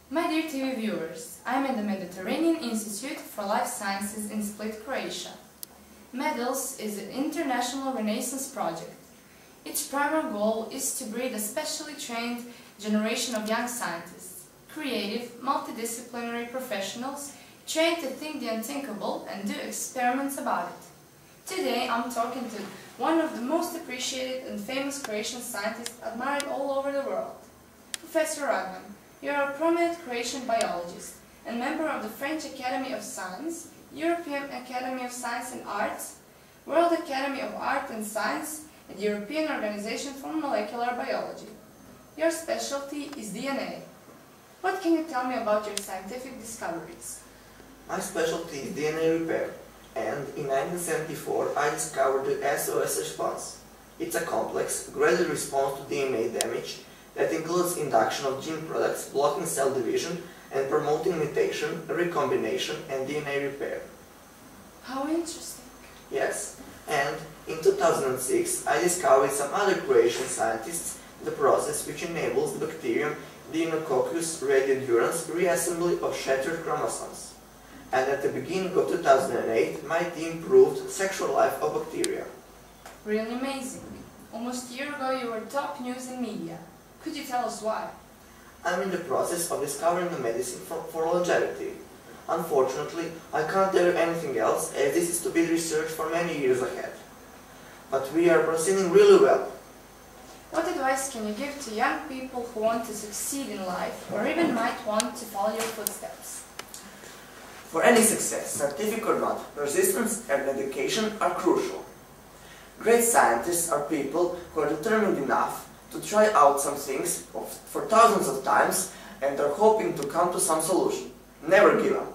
My dear TV viewers, I am in the Mediterranean Institute for Life Sciences in Split, Croatia. MEDALS is an international renaissance project. Its primary goal is to breed a specially trained generation of young scientists, creative, multidisciplinary professionals trained to think the unthinkable and do experiments about it. Today I'm talking to one of the most appreciated and famous Croatian scientists admired all over the world. Professor Radman, you are a prominent Croatian biologist and member of the French Academy of Science, European Academy of Science and Arts, World Academy of Art and Science, and European Organization for Molecular Biology. Your specialty is DNA. What can you tell me about your scientific discoveries? My specialty is DNA repair, and in 1974 I discovered the SOS response. It's a complex, gradual response to DNA damage that includes induction of gene products blocking cell division and promoting mutation, recombination, and DNA repair. How interesting. Yes, and in 2006 I discovered some other Croatian scientists the process which enables the bacterium Deinococcus radiodurans reassembly of shattered chromosomes. And at the beginning of 2008 my team proved sexual life of bacteria. Really amazing. Almost a year ago you were top news in media. Could you tell us why? I'm in the process of discovering a medicine for longevity. Unfortunately, I can't tell you anything else as this is to be researched for many years ahead. But we are proceeding really well. What advice can you give to young people who want to succeed in life or even might want to follow your footsteps? For any success, scientific or not, persistence and dedication are crucial. Great scientists are people who are determined enough to try out some things for thousands of times and are hoping to come to some solution. Never give up.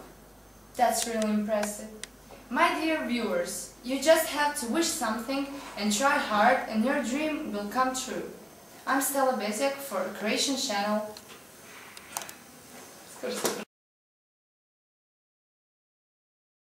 That's really impressive. My dear viewers, you just have to wish something and try hard and your dream will come true. I'm Stella Bezjak for Croatian Channel.